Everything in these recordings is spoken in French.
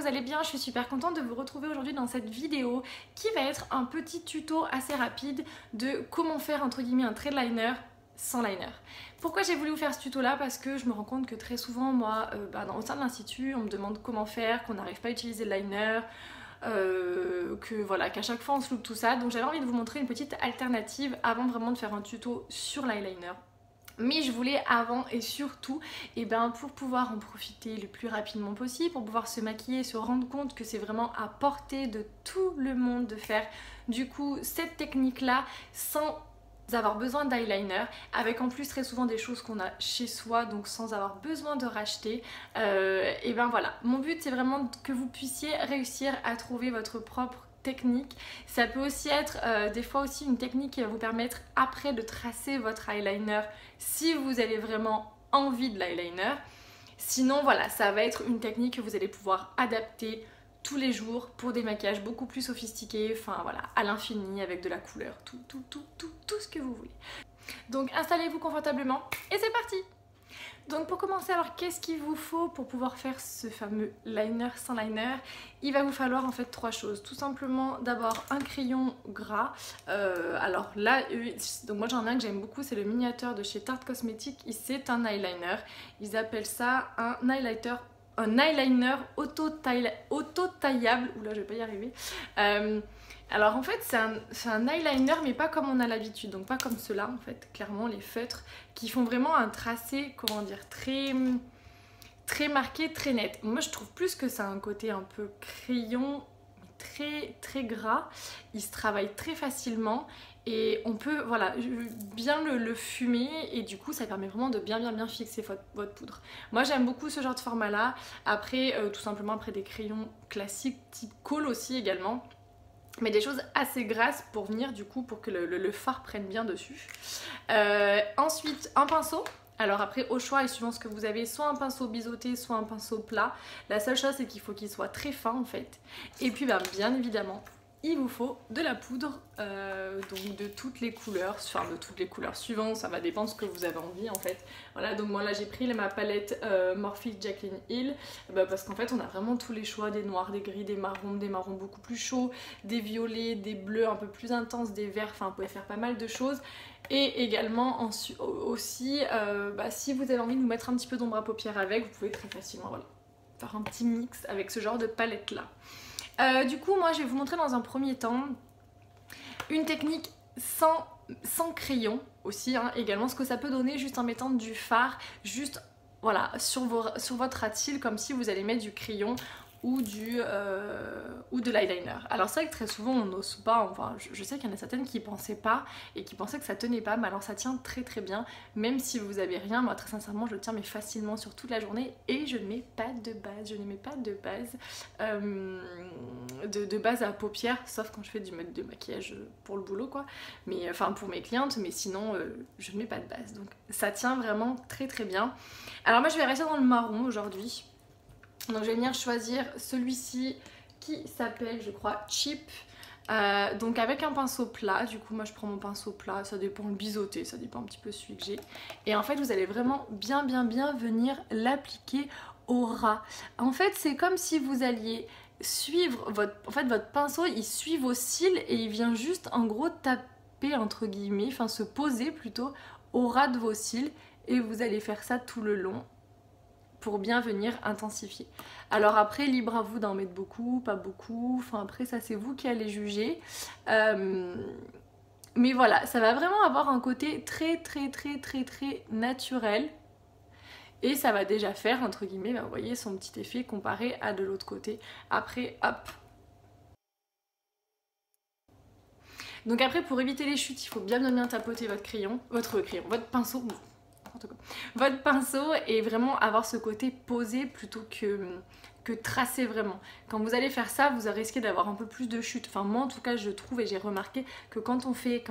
vous allez bien, je suis super contente de vous retrouver aujourd'hui dans cette vidéo qui va être un petit tuto assez rapide de comment faire entre guillemets un trait de liner sans liner. Pourquoi j'ai voulu vous faire ce tuto là? Parce que je me rends compte que très souvent moi au sein de l'institut on me demande comment faire, qu'on n'arrive pas à utiliser le liner, que voilà, qu'à chaque fois on se loupe tout ça. Donc j'avais envie de vous montrer une petite alternative avant vraiment de faire un tuto sur l'eyeliner. Mais je voulais avant et surtout, pour pouvoir en profiter le plus rapidement possible, pour pouvoir se maquiller, se rendre compte que c'est vraiment à portée de tout le monde de faire du coup cette technique là sans avoir besoin d'eyeliner, avec en plus très souvent des choses qu'on a chez soi, donc sans avoir besoin de racheter. Et ben voilà, mon but c'est vraiment que vous puissiez réussir à trouver votre propre technique. Ça peut aussi être des fois aussi une technique qui va vous permettre après de tracer votre eyeliner si vous avez vraiment envie de l'eyeliner. Sinon voilà, ça va être une technique que vous allez pouvoir adapter tous les jours pour des maquillages beaucoup plus sophistiqués, enfin voilà, à l'infini avec de la couleur, tout ce que vous voulez. Donc installez-vous confortablement et c'est parti! Donc pour commencer, alors qu'est-ce qu'il vous faut pour pouvoir faire ce fameux liner sans liner? Il va vous falloir en fait trois choses. Tout simplement d'abord un crayon gras. Alors là, donc moi j'en ai un que j'aime beaucoup, c'est le miniature de chez Tarte Cosmetics. C'est un eyeliner. Ils appellent ça un eyeliner auto-taillable. Oula, je vais pas y arriver. Alors en fait c'est un eyeliner mais pas comme on a l'habitude, donc pas comme ceux-là en fait, clairement les feutres qui font vraiment un tracé, comment dire, très marqué, très net. Moi je trouve plus que ça a un côté un peu crayon, très gras, il se travaille très facilement et on peut voilà bien le fumer et du coup ça permet vraiment de bien fixer votre poudre. Moi j'aime beaucoup ce genre de format là. Après tout simplement après des crayons classiques type Kohl aussi également, mais des choses assez grasses pour venir du coup pour que le fard prenne bien dessus. Ensuite un pinceau. Alors après au choix et suivant ce que vous avez, soit un pinceau biseauté, soit un pinceau plat. La seule chose c'est qu'il faut qu'il soit très fin en fait. Et puis bien évidemment il vous faut de la poudre, donc de toutes les couleurs, enfin de toutes les couleurs suivantes, ça va dépendre de ce que vous avez envie en fait. Voilà, donc moi là j'ai pris ma palette Morphe Jaclyn Hill, parce qu'en fait on a vraiment tous les choix, des noirs, des gris, des marrons beaucoup plus chauds, des violets, des bleus un peu plus intenses, des verts, enfin vous pouvez faire pas mal de choses. Et également aussi, si vous avez envie de vous mettre un petit peu d'ombre à paupières avec, vous pouvez très facilement voilà, faire un petit mix avec ce genre de palette là. Du coup moi je vais vous montrer dans un premier temps une technique sans crayon aussi, hein, également ce que ça peut donner juste en mettant du fard juste voilà sur votre ras de cils, comme si vous allez mettre du crayon ou de l'eyeliner. Alors c'est vrai que très souvent on n'ose pas, enfin je sais qu'il y en a certaines qui pensaient pas et qui pensaient que ça tenait pas, mais alors ça tient très bien, même si vous avez rien. Moi très sincèrement je le tiens mais facilement sur toute la journée et je ne mets pas de base, de base à paupières, sauf quand je fais de maquillage pour le boulot quoi, mais enfin pour mes clientes, mais sinon je ne mets pas de base, donc ça tient vraiment très bien. Alors moi je vais rester dans le marron aujourd'hui. Donc je vais venir choisir celui-ci qui s'appelle je crois Cheap, donc avec un pinceau plat. Du coup moi je prends mon pinceau plat, ça dépend le biseauté, ça dépend un petit peu celui que j'ai. Et en fait vous allez vraiment bien venir l'appliquer au ras. En fait c'est comme si vous alliez suivre votre pinceau, il suit vos cils et il vient juste en gros taper entre guillemets, enfin se poser plutôt au ras de vos cils, et vous allez faire ça tout le long pour bien venir intensifier. Alors après libre à vous d'en mettre beaucoup, pas beaucoup, enfin après ça c'est vous qui allez juger, mais voilà, ça va vraiment avoir un côté très naturel et ça va déjà faire entre guillemets vous voyez son petit effet comparé à de l'autre côté. Après hop, donc après pour éviter les chutes il faut bien tapoter votre pinceau, votre pinceau, et vraiment avoir ce côté posé plutôt que tracer vraiment. Quand vous allez faire ça, vous risquez d'avoir un peu plus de chute. Enfin moi en tout cas je trouve et j'ai remarqué que quand on fait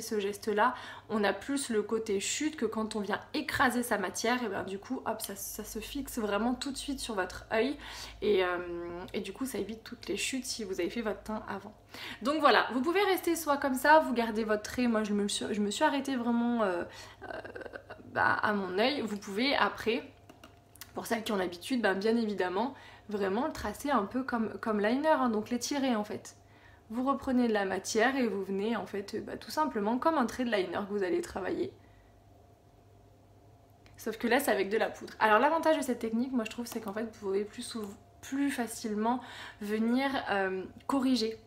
ce geste là, on a plus le côté chute que quand on vient écraser sa matière, et bien du coup hop ça se fixe vraiment tout de suite sur votre œil et du coup ça évite toutes les chutes si vous avez fait votre teint avant. Donc voilà, vous pouvez rester soit comme ça, vous gardez votre trait. Moi je me suis arrêtée vraiment à mon œil. Vous pouvez après Pour celles qui ont l'habitude, ben, bien évidemment, vraiment le tracer un peu comme liner, hein, donc l'étirer en fait. Vous reprenez de la matière et vous venez en fait tout simplement comme un trait de liner que vous allez travailler. Sauf que là c'est avec de la poudre. Alors l'avantage de cette technique, moi je trouve, c'est qu'en fait vous pouvez plus facilement venir corriger.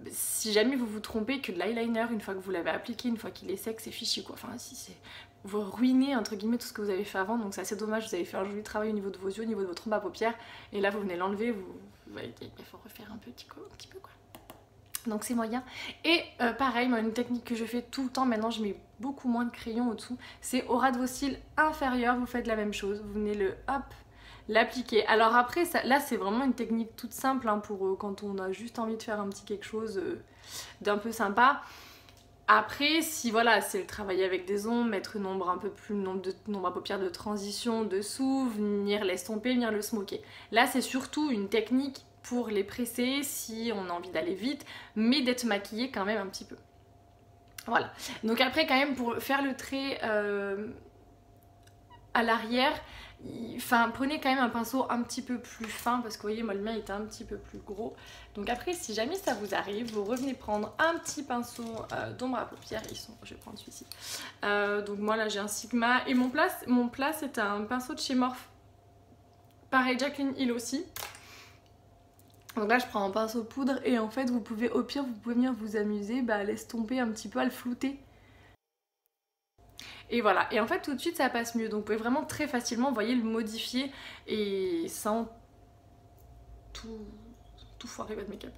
Si jamais vous vous trompez, que de l'eyeliner, une fois que vous l'avez appliqué, une fois qu'il est sec, c'est fichu quoi. Enfin si c'est... Vous ruinez entre guillemets tout ce que vous avez fait avant, donc c'est assez dommage. Vous avez fait un joli travail au niveau de vos yeux, au niveau de votre trompe à paupières, et là vous venez l'enlever, il faut refaire un petit peu quoi. Donc c'est moyen. Et pareil, moi une technique que je fais tout le temps, maintenant je mets beaucoup moins de crayon au-dessous, c'est au ras de vos cils inférieurs, vous faites la même chose, vous venez l'appliquer. Alors après, là c'est vraiment une technique toute simple hein, pour quand on a juste envie de faire un petit quelque chose d'un peu sympa. Après, si voilà, c'est le travail avec des ombres, mettre une ombre un peu plus, nombre à paupières de transition dessous, venir l'estomper, venir le smoker. Là c'est surtout une technique pour les presser si on a envie d'aller vite, mais d'être maquillé quand même un petit peu. Voilà. Donc après quand même pour faire le trait à l'arrière, prenez quand même un pinceau un petit peu plus fin parce que vous voyez moi le mien était un petit peu plus gros. Donc après si jamais ça vous arrive, vous revenez prendre un petit pinceau d'ombre à paupières, je vais prendre celui-ci. Donc moi là j'ai un Sigma et mon plat c'est un pinceau de chez Morphe. Pareil Jaclyn Hill aussi. Donc là je prends un pinceau poudre et en fait vous pouvez au pire vous pouvez venir vous amuser à l'estomper un petit peu, à le flouter. Et voilà, et en fait tout de suite ça passe mieux, donc vous pouvez vraiment très facilement, vous voyez, le modifier et sans tout foirer votre make-up.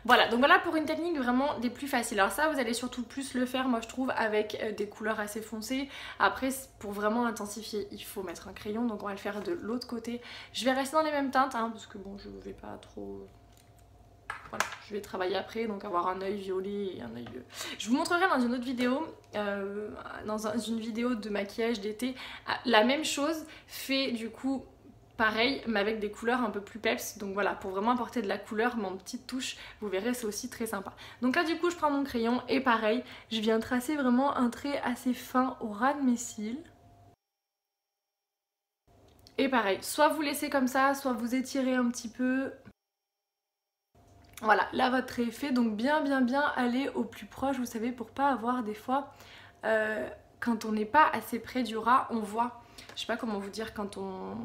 Voilà, donc voilà pour une technique vraiment des plus faciles. Alors ça vous allez surtout plus le faire moi je trouve avec des couleurs assez foncées. Après pour vraiment intensifier il faut mettre un crayon, donc on va le faire de l'autre côté. Je vais rester dans les mêmes teintes hein, parce que bon je vais pas trop... Voilà, je vais travailler après, donc avoir un œil violet et un œil... Je vous montrerai dans une autre vidéo, une vidéo de maquillage d'été, la même chose fait du coup pareil mais avec des couleurs un peu plus peps. Donc voilà, pour vraiment apporter de la couleur, mon petite touche, vous verrez c'est aussi très sympa. Donc là du coup je prends mon crayon et pareil, je viens tracer vraiment un trait assez fin au ras de mes cils. Et pareil, soit vous laissez comme ça, soit vous étirez un petit peu. Voilà, là votre trait est fait, donc bien aller au plus proche, vous savez, pour pas avoir des fois, quand on n'est pas assez près du ras, on voit, je sais pas comment vous dire, quand on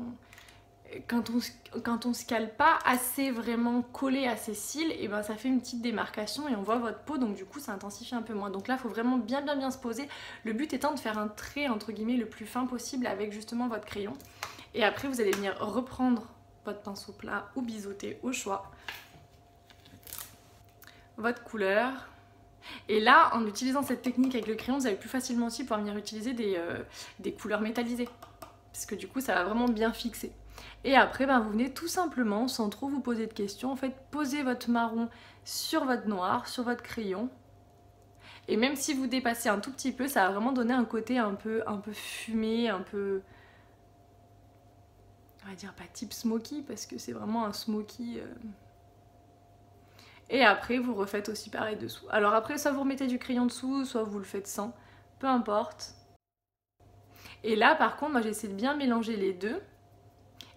se cale pas assez vraiment collé à ses cils, et ben ça fait une petite démarcation et on voit votre peau, donc du coup ça intensifie un peu moins. Donc là il faut vraiment bien se poser, le but étant de faire un trait entre guillemets le plus fin possible avec justement votre crayon. Et après vous allez venir reprendre votre pinceau plat ou biseauté au choix, votre couleur. Et là, en utilisant cette technique avec le crayon, vous allez plus facilement aussi pouvoir venir utiliser des couleurs métallisées. Parce que du coup, ça va vraiment bien fixer. Et après, vous venez tout simplement, sans trop vous poser de questions, en fait, poser votre marron sur votre noir, sur votre crayon. Et même si vous dépassez un tout petit peu, ça va vraiment donner un côté un peu fumé, un peu... On va dire pas type smoky, parce que c'est vraiment un smoky... Et après vous refaites aussi pareil dessous. Alors après soit vous remettez du crayon dessous, soit vous le faites sans, peu importe. Et là par contre moi j'essaie de bien mélanger les deux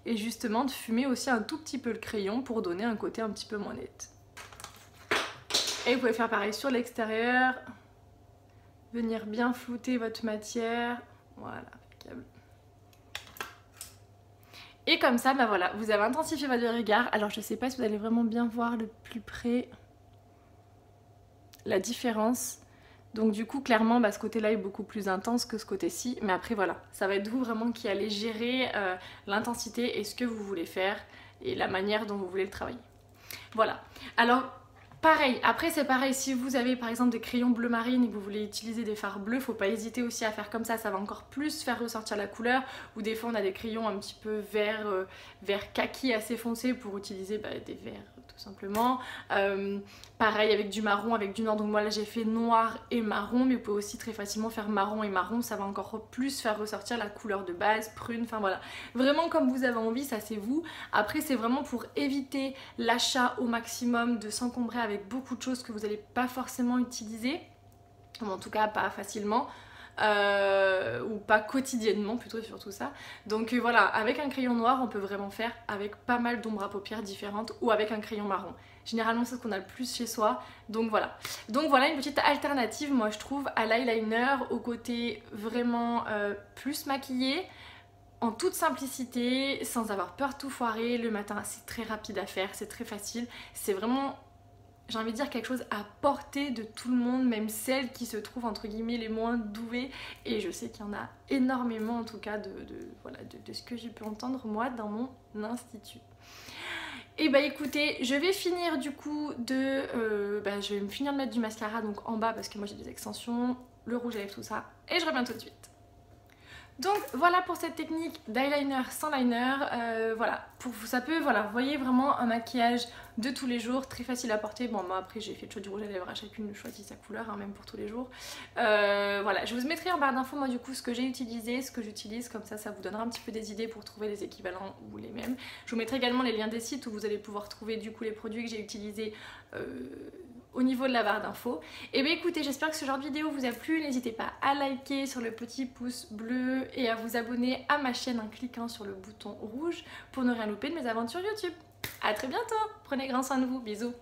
et justement de fumer aussi un tout petit peu le crayon pour donner un côté un petit peu moins net. Et vous pouvez faire pareil sur l'extérieur, venir bien flouter votre matière, voilà, impeccable. Et comme ça, voilà, vous avez intensifié votre regard. Alors je sais pas si vous allez vraiment bien voir de plus près la différence. Donc du coup, clairement, ce côté-là est beaucoup plus intense que ce côté-ci. Mais après, voilà, ça va être vous vraiment qui allez gérer l'intensité et ce que vous voulez faire et la manière dont vous voulez le travailler. Voilà. Alors... pareil, après c'est pareil, si vous avez par exemple des crayons bleu marine et que vous voulez utiliser des fards bleus, faut pas hésiter aussi à faire comme ça va encore plus faire ressortir la couleur. Ou des fois on a des crayons un petit peu vert kaki assez foncé pour utiliser des verts tout simplement. Pareil avec du marron, avec du noir, donc moi là j'ai fait noir et marron, mais vous pouvez aussi très facilement faire marron et marron, ça va encore plus faire ressortir la couleur de base, prune, enfin voilà. Vraiment comme vous avez envie, ça c'est vous. Après c'est vraiment pour éviter l'achat au maximum, de s'encombrer avec beaucoup de choses que vous n'allez pas forcément utiliser, ou en tout cas pas facilement. ou pas quotidiennement plutôt, surtout ça. Donc voilà, avec un crayon noir on peut vraiment faire avec pas mal d'ombres à paupières différentes ou avec un crayon marron. Généralement c'est ce qu'on a le plus chez soi, donc voilà. Donc voilà une petite alternative moi je trouve à l'eyeliner, au côté vraiment plus maquillé, en toute simplicité, sans avoir peur de tout foirer. Le matin c'est très rapide à faire, c'est très facile, c'est vraiment, j'ai envie de dire, quelque chose à portée de tout le monde, même celles qui se trouvent entre guillemets les moins douées, et je sais qu'il y en a énormément en tout cas voilà, de ce que j'ai pu entendre moi dans mon institut. Et bah écoutez, je vais finir du coup je vais me finir de mettre du mascara donc en bas parce que moi j'ai des extensions, le rouge à lèvres, tout ça, et je reviens tout de suite. Donc voilà pour cette technique d'eyeliner sans liner, voilà, ça peut, voilà, vous voyez vraiment un maquillage de tous les jours, très facile à porter. Bon moi après j'ai fait le choix du rouge à lèvres, à chacune choisit sa couleur, hein, même pour tous les jours. Voilà, je vous mettrai en barre d'infos moi du coup ce que j'ai utilisé, ce que j'utilise, comme ça vous donnera un petit peu des idées pour trouver les équivalents ou les mêmes. Je vous mettrai également les liens des sites où vous allez pouvoir trouver du coup les produits que j'ai utilisés au niveau de la barre d'infos. Et bien écoutez, j'espère que ce genre de vidéo vous a plu. N'hésitez pas à liker sur le petit pouce bleu et à vous abonner à ma chaîne en cliquant sur le bouton rouge pour ne rien louper de mes aventures YouTube. A très bientôt, prenez grand soin de vous, bisous.